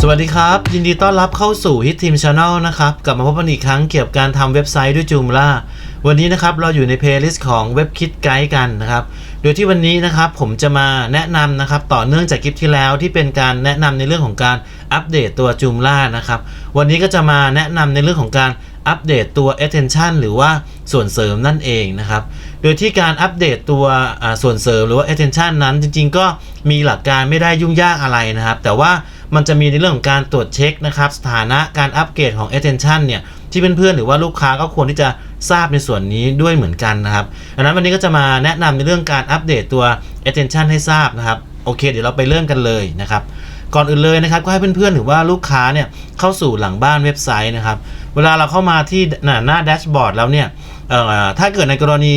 สวัสดีครับยินดีต้อนรับเข้าสู่ Hit Team Channel นะครับกลับมาพบกันอีกครั้งเกี่ยวกับการทำเว็บไซต์ด้วย Joomla วันนี้นะครับเราอยู่ใน playlist ของ WebKit Guide กันนะครับโดยที่วันนี้นะครับผมจะมาแนะนำนะครับต่อเนื่องจากคลิปที่แล้วที่เป็นการแนะนำในเรื่องของการอัปเดตตัว Joomla นะครับวันนี้ก็จะมาแนะนำในเรื่องของการอัปเดตตัว extension หรือว่าส่วนเสริมนั่นเองนะครับโดยที่การอัปเดตตัวส่วนเสริมหรือว่า extension นั้นจริงๆก็มีหลักการไม่ได้ยุ่งยากอะไรนะครับแต่ว่ามันจะมีในเรื่องของการตรวจเช็คนะครับสถานะการอัปเกรดของ extension เนี่ยที่เพื่อนๆหรือว่าลูกค้าก็ควรที่จะทราบในส่วนนี้ด้วยเหมือนกันนะครับดังนั้นวันนี้ก็จะมาแนะนำในเรื่องการอัปเดตตัว extension ให้ทราบนะครับโอเคเดี๋ยวเราไปเริ่มกันเลยนะครับก่อนอื่นเลยนะครับก็ให้เพื่อนๆหรือว่าลูกค้าเนี่ยเข้าสู่หลังบ้านเว็บไซต์นะครับเวลาเราเข้ามาที่หน้าแดชบอร์ดแล้วเนี่ยถ้าเกิดในกรณี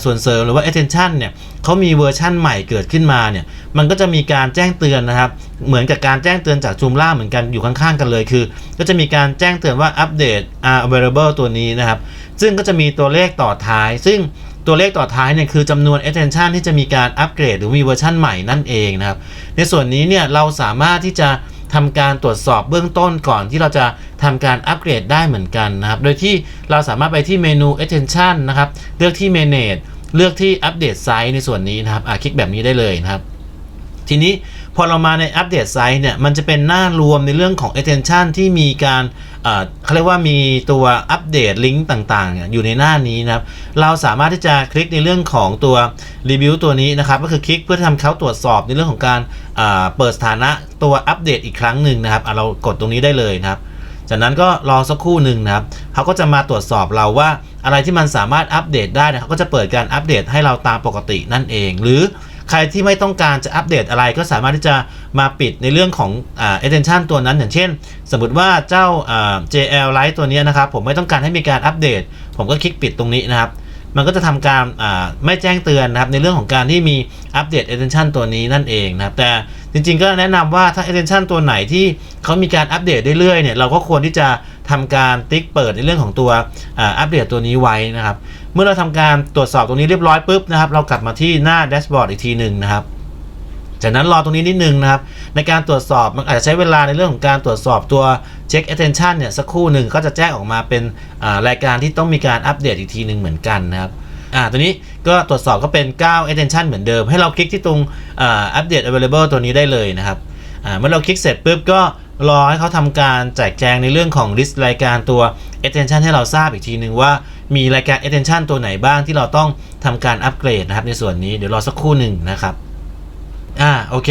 ส่วนเสริมหรือว่า extension เนี่ยเขามีเวอร์ชั่นใหม่เกิดขึ้นมาเนี่ยมันก็จะมีการแจ้งเตือนนะครับเหมือนกับการแจ้งเตือนจาก Joomla เหมือนกันอยู่ข้างๆกันเลยคือก็จะมีการแจ้งเตือนว่าอัปเดต available ตัวนี้นะครับซึ่งก็จะมีตัวเลขต่อท้ายซึ่งตัวเลขต่อท้ายเนี่ยคือจำนวน extension ที่จะมีการอัปเกรดหรือมีเวอร์ชั่นใหม่นั่นเองนะครับในส่วนนี้เนี่ยเราสามารถที่จะทำการตรวจสอบเบื้องต้นก่อนที่เราจะทำการอัปเกรดได้เหมือนกันนะครับโดยที่เราสามารถไปที่เมนู extension นะครับเลือกที่ manage เลือกที่อัปเดตไซต์ในส่วนนี้นะครับคลิกแบบนี้ได้เลยนะครับทีนี้พอเรามาในอัปเดตไซต์เนี่ยมันจะเป็นหน้ารวมในเรื่องของ extension ที่มีการเขาเรียกว่ามีตัวอัปเดตลิงก์ต่างๆอยู่ในหน้านี้นะครับเราสามารถที่จะคลิกในเรื่องของตัวรีวิวตัวนี้นะครับก็คือคลิกเพื่อทำเขาตรวจสอบในเรื่องของการเปิดสถานะตัวอัปเดตอีกครั้งหนึ่งนะครับเรากดตรงนี้ได้เลยนะครับจากนั้นก็รอสักครู่หนึ่งนะครับเขาก็จะมาตรวจสอบเราว่าอะไรที่มันสามารถอัปเดตได้เขาก็จะเปิดการอัปเดตให้เราตามปกตินั่นเองหรือใครที่ไม่ต้องการจะอัปเดตอะไรก็สามารถที่จะมาปิดในเรื่องของextension ตัวนั้นอย่างเช่นสมมติว่าเจ้าJL Lite ตัวนี้นะครับผมไม่ต้องการให้มีการอัปเดตผมก็คลิกปิดตรงนี้นะครับมันก็จะทำการไม่แจ้งเตือนนะครับในเรื่องของการที่มีอัปเดต extension ตัวนี้นั่นเองนะครับแต่จริงๆก็แนะนำว่าถ้า extension ตัวไหนที่เขามีการอัปเดตเรื่อยๆเนี่ยเราก็ควรที่จะทำการติ๊กเปิดในเรื่องของตัวอัปเดตตัวนี้ไว้นะครับเมื่อเราทำการตรวจสอบตรงนี้เรียบร้อยปุ๊บนะครับเรากลับมาที่หน้าแดชบอร์ดอีกทีหนึ่งนะครับจากนั้นรอตรงนี้นิดนึงนะครับในการตรวจสอบมันอาจจะใช้เวลาในเรื่องของการตรวจสอบตัวเช็ค extension เนี่ยสักครู่หนึ่งก็จะแจ้งออกมาเป็นรายการที่ต้องมีการอัปเดตอีกทีหนึ่งเหมือนกันนะครับตัวนี้ก็ตรวจสอบก็เป็น9 extension เหมือนเดิมให้เราคลิกที่ตรงอัปเดต available ตัวนี้ได้เลยนะครับเมื่อเราคลิกเสร็จปุ๊บก็รอให้เขาทำการแจกแจงในเรื่องของ list รายการตัว extension ให้เราทราบอีกทีหนึ่งว่ามีรายการ extension ตัวไหนบ้างที่เราต้องทำการอัปเกรดนะครับในส่วนนี้เดี๋ยวรอสักครู่หนึ่งนะครับโอเค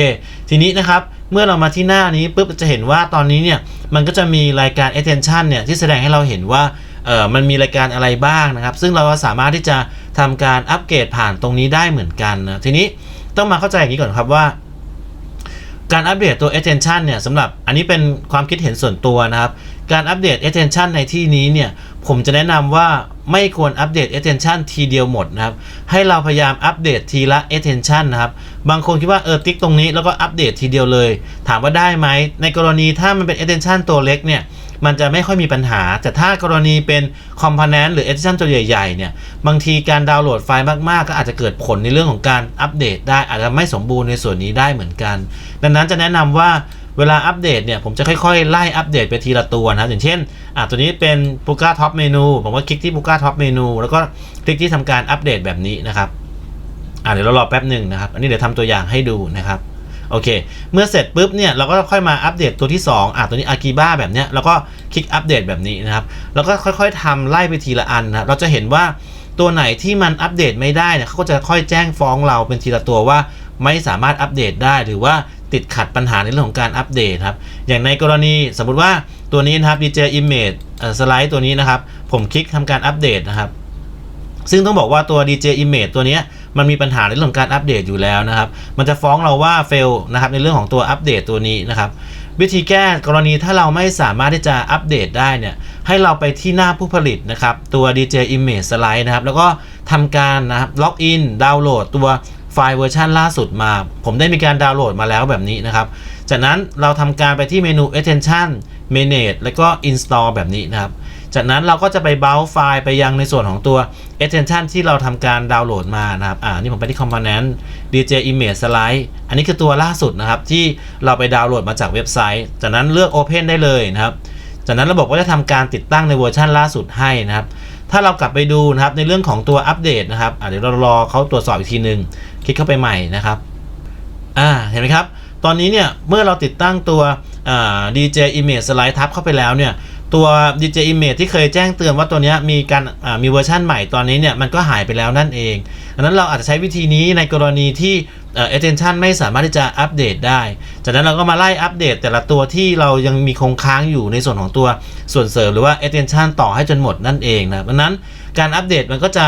ทีนี้นะครับเมื่อเรามาที่หน้านี้ปุ๊บจะเห็นว่าตอนนี้เนี่ยมันก็จะมีรายการ extension เนี่ยที่แสดงให้เราเห็นว่ามันมีรายการอะไรบ้างนะครับซึ่งเราก็สามารถที่จะทำการอัปเกรดผ่านตรงนี้ได้เหมือนกันนะทีนี้ต้องมาเข้าใจอย่างนี้ก่อนครับว่าการอัปเดตตัว extension เนี่ยสำหรับอันนี้เป็นความคิดเห็นส่วนตัวนะครับการอัปเดต extension ในที่นี้เนี่ยผมจะแนะนำว่าไม่ควรอัปเดต extension ทีเดียวหมดนะครับให้เราพยายามอัปเดตทีละ extension นะครับบางคนคิดว่าติ๊กตรงนี้แล้วก็อัปเดตทีเดียวเลยถามว่าได้ไหมในกรณีถ้ามันเป็น extension ตัวเล็กเนี่ยมันจะไม่ค่อยมีปัญหาแต่ถ้ากรณีเป็น component หรือ extension ตัวใหญ่ๆเนี่ยบางทีการดาวน์โหลดไฟล์มากๆก็อาจจะเกิดผลในเรื่องของการอัปเดตได้อาจจะไม่สมบูรณ์ในส่วนนี้ได้เหมือนกันดังนั้นจะแนะนำว่าเวลาอัปเดตเนี่ยผมจะค่อยๆไล่อัปเดตไปทีละตัวนะครับอย่างเช่นตัวนี้เป็น Puka Top Menu ผมก็คลิกที่ Puka Top Menu แล้วก็คลิกที่ทำการอัปเดตแบบนี้นะครับเดี๋ยวเรารอแป๊บหนึ่งนะครับอันนี้เดี๋ยวทำตัวอย่างให้ดูนะครับโอเคเมื่อเสร็จปุ๊บเนี่ยเราก็ค่อยมาอัปเดตตัวที่2ตัวนี้ Akiba แบบเนี้ยเราก็คลิกอัปเดตแบบนี้นะครับแล้วก็ค่อยๆทำไล่ไปทีละอันนะเราจะเห็นว่าตัวไหนที่มันอัปเดตไม่ได้เนี่ยเขาก็จะค่อยแจ้งฟ้องเราเป็นทีละตัวว่าไม่สามารถอัปเดตได้หรือว่าติดขัดปัญหาในเรื่องของการอัปเดตครับอย่างในกรณีสมมุติว่าตัวนี้นะครับ DJ Image Slide ตัวนี้นะครับผมคลิกทำการอัปเดตนะครับซึ่งต้องบอกว่าตัว DJ Image ตัวนี้มันมีปัญหาในเรื่องของการอัปเดตอยู่แล้วนะครับมันจะฟ้องเราว่า fail นะครับในเรื่องของตัวอัปเดตตัวนี้นะครับวิธีแก้กรณีถ้าเราไม่สามารถที่จะอัปเดตได้เนี่ยให้เราไปที่หน้าผู้ผลิตนะครับตัว DJ Image Slide นะครับแล้วก็ทำการนะครับล็อกอินดาวน์โหลดตัวไฟล์เวอร์ชันล่าสุดมาผมได้มีการดาวน์โหลดมาแล้วแบบนี้นะครับจากนั้นเราทำการไปที่เมนู extension manage แล้วก็ install แบบนี้นะครับจากนั้นเราก็จะไปเบราว์ไฟล์ไปยังในส่วนของตัว extension ที่เราทำการดาวน์โหลดมานะครับนี่ผมไปที่ component DJ image slide อันนี้คือตัวล่าสุดนะครับที่เราไปดาวน์โหลดมาจากเว็บไซต์จากนั้นเลือก open ได้เลยนะครับจากนั้นระบบก็จะทำการติดตั้งในเวอร์ชันล่าสุดให้นะครับถ้าเรากลับไปดูนะครับในเรื่องของตัวอัปเดตนะครับเดี๋ยวเรารอเขาตรวจสอบอีกทีนึงคลิกเข้าไปใหม่นะครับเห็นไหมครับตอนนี้เนี่ยเมื่อเราติดตั้งตัวDJ image slide ทับเข้าไปแล้วเนี่ยตัว DJ image ที่เคยแจ้งเตือนว่าตัวนี้มีเวอร์ชันใหม่ตอนนี้เนี่ยมันก็หายไปแล้วนั่นเองดังนั้นเราอาจจะใช้วิธีนี้ในกรณีที่extension ไม่สามารถที่จะอัปเดตได้จากนั้นเราก็มาไล่อัปเดตแต่ละตัวที่เรายังมีคงค้างอยู่ในส่วนของตัวส่วนเสริมหรือว่า extension ต่อให้จนหมดนั่นเองนะดังนั้นการอัปเดตมันก็จะ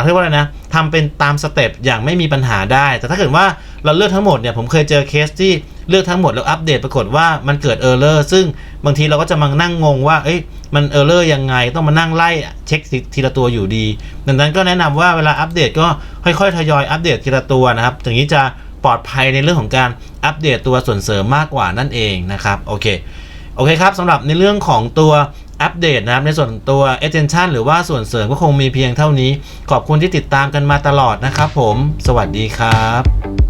เรียกว่าอะไรนะทำเป็นตามสเต็ปอย่างไม่มีปัญหาได้แต่ถ้าเกิดว่าเราเลือกทั้งหมดเนี่ยผมเคยเจอเคสที่เลือกทั้งหมดแล้วอัปเดตปรากฏว่ามันเกิดเออร์เลอร์ซึ่งบางทีเราก็จะมานั่งงงว่ามันเออร์เลอร์ยังไงต้องมานั่งไล่เช็คทีละตัวอยู่ดีดังนั้นก็แนะนำว่าเวลาอัปเดตก็ค่อยๆทยอยอัปเดตทีละตัวนะครับอย่างนี้จะปลอดภัยในเรื่องของการอัปเดตตัวส่วนเสริมมากกว่านั่นเองนะครับโอเคครับสำหรับในเรื่องของตัวอัปเดตนะครับในส่วนตัว extension หรือว่าส่วนเสริมก็คงมีเพียงเท่านี้ขอบคุณที่ติดตามกันมาตลอดนะครับผมสวัสดีครับ